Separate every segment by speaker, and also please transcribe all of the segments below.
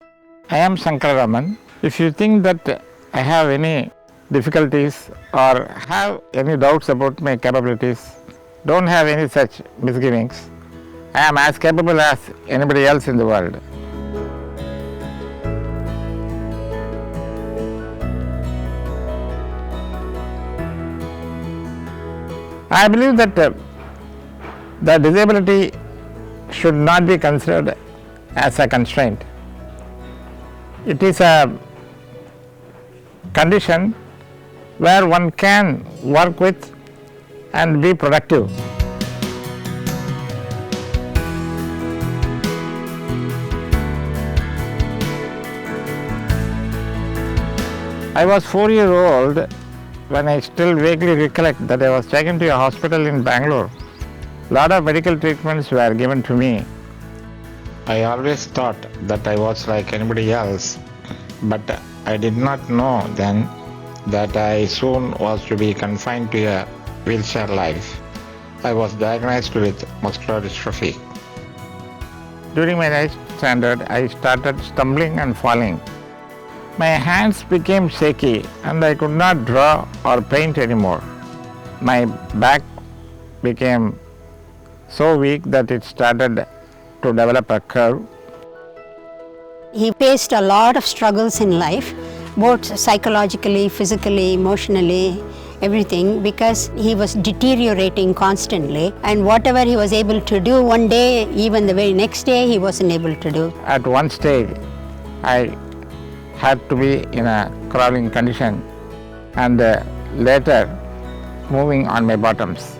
Speaker 1: I am Sankara Raman. If you think that I have any difficulties or have any doubts about my capabilities, don't have any such misgivings. I am as capable as anybody else in the world. I believe that the disability should not be considered as a constraint. It is a condition where one can work with and be productive. I was 4 years old when I still vaguely recollect that I was taken to a hospital in Bangalore. A lot of medical treatments were given to me. I always thought that I was like anybody else, but I did not know then that I soon was to be confined to a wheelchair life. I was diagnosed with muscular dystrophy. During my 9th standard, I started stumbling and falling. My hands became shaky and I could not draw or paint anymore. My back became so weak that it started to develop a curve.
Speaker 2: He faced a lot of struggles in life, both psychologically, physically, emotionally, everything, because he was deteriorating constantly, and whatever he was able to do one day, even the very next day, he wasn't able to do.
Speaker 1: At one stage, I had to be in a crawling condition and later moving on my bottoms.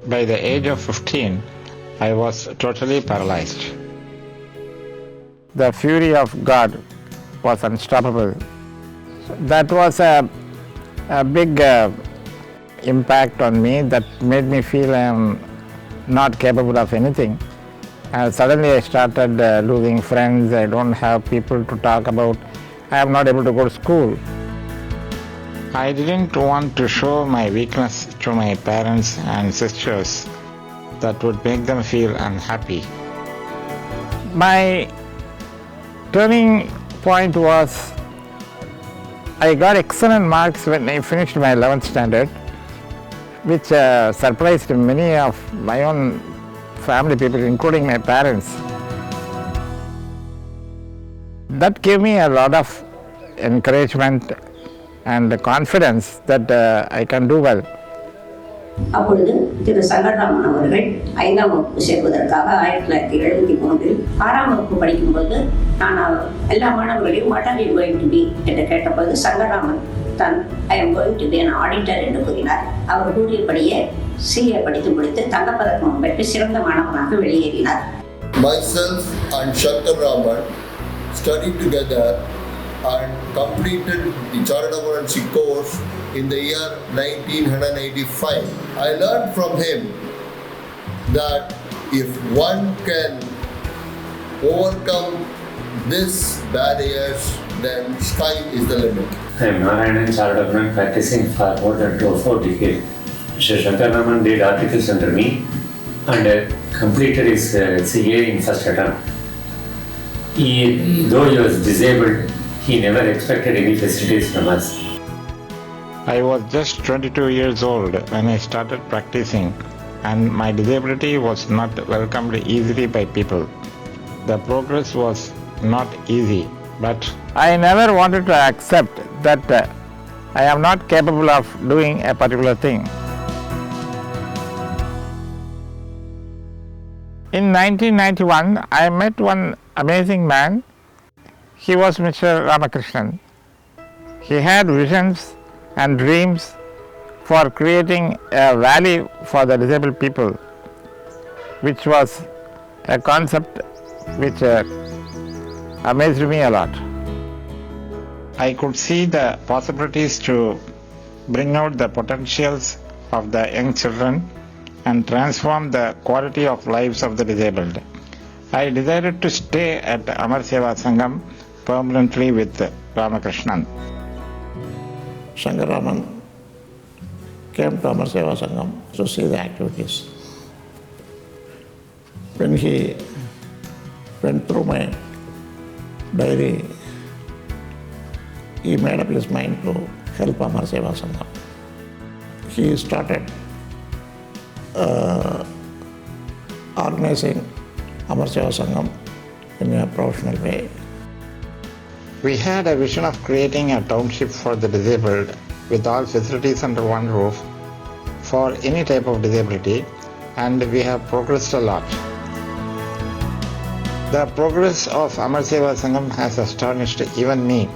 Speaker 1: By the age of 15, I was totally paralyzed. The fury of God was unstoppable. That was a big impact on me that made me feel I am not capable of anything. Suddenly I started losing friends. I don't have people to talk about. I am not able to go to school. I didn't want to show my weakness to my parents and sisters. That would make them feel unhappy. My turning point was I got excellent marks when I finished my 11th standard, which surprised many of my own family people, including my parents. That gave me a lot of encouragement and confidence that I can do well.
Speaker 3: அப்பொழுது திரு சங்கர ராமன் அவர்கள் 5ஆம் வகுப்பு சேர்வதற்காக 1973 6ஆம் வகுப்பு படிக்கும்போது நான் எல்லா மாணவர்களையும் what are you going to be என்று கேட்டபோது சங்கரராமன் தான் I am going to be an auditor என்று கூறினார். அவர் கூறியபடியே சிஏ படித்து முடித்து தங்கப்பதக்கம் பெற்று சிறந்த மாணவனாக வெளியேறினார்.
Speaker 4: Myself and Sankara Raman studied together and completed the Chartered course in the year 1985. I learned from him that if one can overcome these barriers, then sky is the limit.
Speaker 5: I am Narayanan, Chartered Accountant practicing for more than 4 decades. Mr. Sankara Raman did articles under me and completed his CA in first attempt. Though he was disabled, he never expected any facilities from us.
Speaker 1: I was just 22 years old when I started practicing, and my disability was not welcomed easily by people. The progress was not easy, but I never wanted to accept that I am not capable of doing a particular thing. In 1991, I met one amazing man. He was Mr. Ramakrishnan. He had visions and dreams for creating a valley for the disabled people, which was a concept which amazed me a lot. I could see the possibilities to bring out the potentials of the young children and transform the quality of lives of the disabled. I decided to stay at Amar Seva Sangam permanently with Ramakrishnan.
Speaker 6: Sankara Raman came to Amar Seva Sangam to see the activities. When he went through my daily he made up his mind to help Amar Seva Sangam. He started organizing Amar Seva Sangam in a professional way.
Speaker 1: We had a vision of creating a township for the disabled with all facilities under one roof for any type of disability, and we have progressed a lot. The progress of Amar Seva Sangam has astonished even me.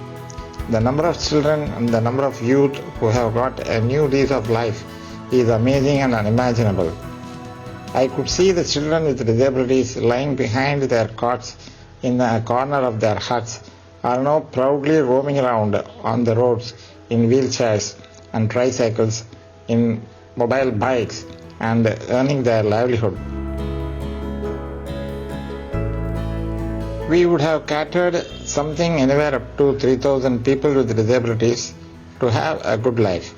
Speaker 1: The number of children and the number of youth who have got a new lease of life is amazing and unimaginable. I could see the children with disabilities lying behind their cots in a corner of their huts are now proudly roaming around on the roads in wheelchairs and tricycles, in mobile bikes, and earning their livelihood. We would have catered something anywhere up to 3,000 people with disabilities to have a good life.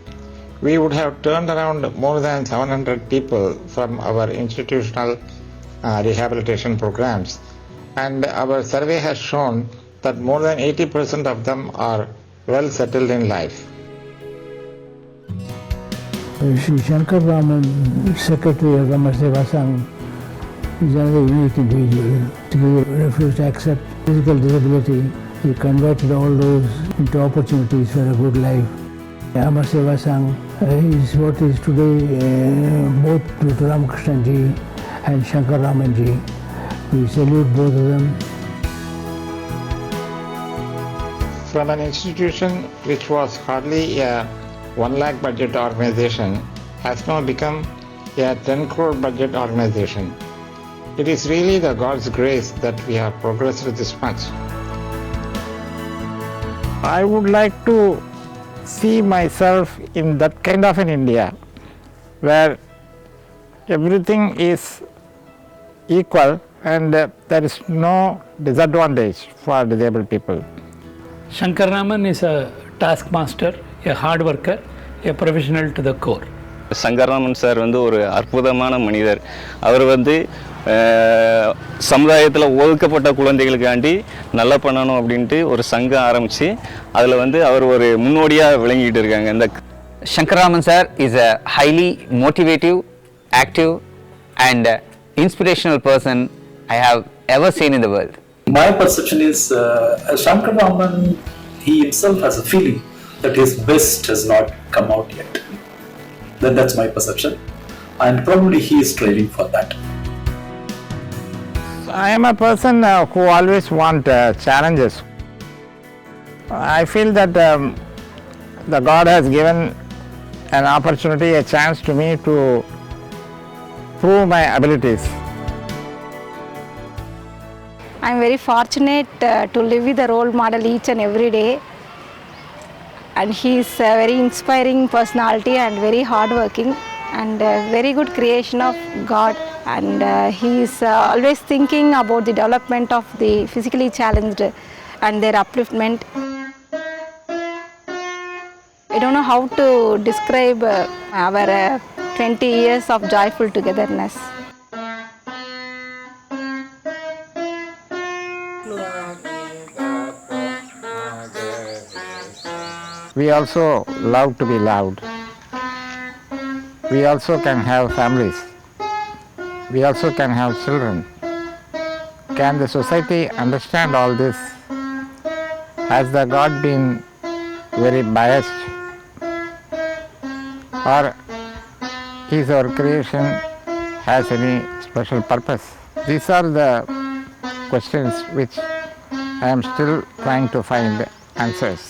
Speaker 1: We would have turned around more than 700 people from our institutional rehabilitation programs, and our survey has shown that more than 80% of them are well settled in life.
Speaker 7: Sri Sankara Raman, Secretary of Amar Seva Sangam, is another unique individual. He refused to accept physical disability. He converted all those into opportunities for a good life. Amar Seva Sangam is what is today both Dr. Ramakrishnan ji and Sankara Raman ji. We salute both of them.
Speaker 1: From an institution which was hardly a 1 lakh budget organization has now become a 10 crore budget organization. It is really the God's grace that we have progressed this much. I would like to see myself in that kind of an India where everything is equal and there is no disadvantage for disabled people.
Speaker 8: Sankara Raman is a taskmaster, a hard worker, a professional to the core.
Speaker 9: Shankar Raman sir வந்து ஒரு அற்புதமான மனிதர். அவர் வந்து சமுதாயத்தில் ஒதுக்கப்பட்ட குழந்தைகளுக்காண்டி நல்லா பண்ணணும் அப்படின்ட்டு ஒரு சங்கம் ஆரம்பித்து அதில் வந்து அவர் ஒரு முன்னோடியாக விளங்கிட்டு இருக்காங்க. இந்த
Speaker 10: Sankara Raman sir is a highly motivative, active and inspirational person I have ever seen in the world.
Speaker 11: My perception is Sankara Raman, he himself has a feeling that his best has not come out yet. That's my perception, and probably he is striving for that.
Speaker 1: I am a person who always want challenges. I feel that the God has given an opportunity, a chance to me to prove my abilities.
Speaker 12: I am very fortunate to live with a role model each and every day, and he is a very inspiring personality and very hardworking and very good creation of God, and he is always thinking about the development of the physically challenged and their upliftment. I don't know how to describe our 20 years of joyful togetherness.
Speaker 1: We also love to be loved. We also can have families. We also can have children. Can the society understand all this? Has the God been very biased? Or is our creation has any special purpose? These are the questions which I am still trying to find answers.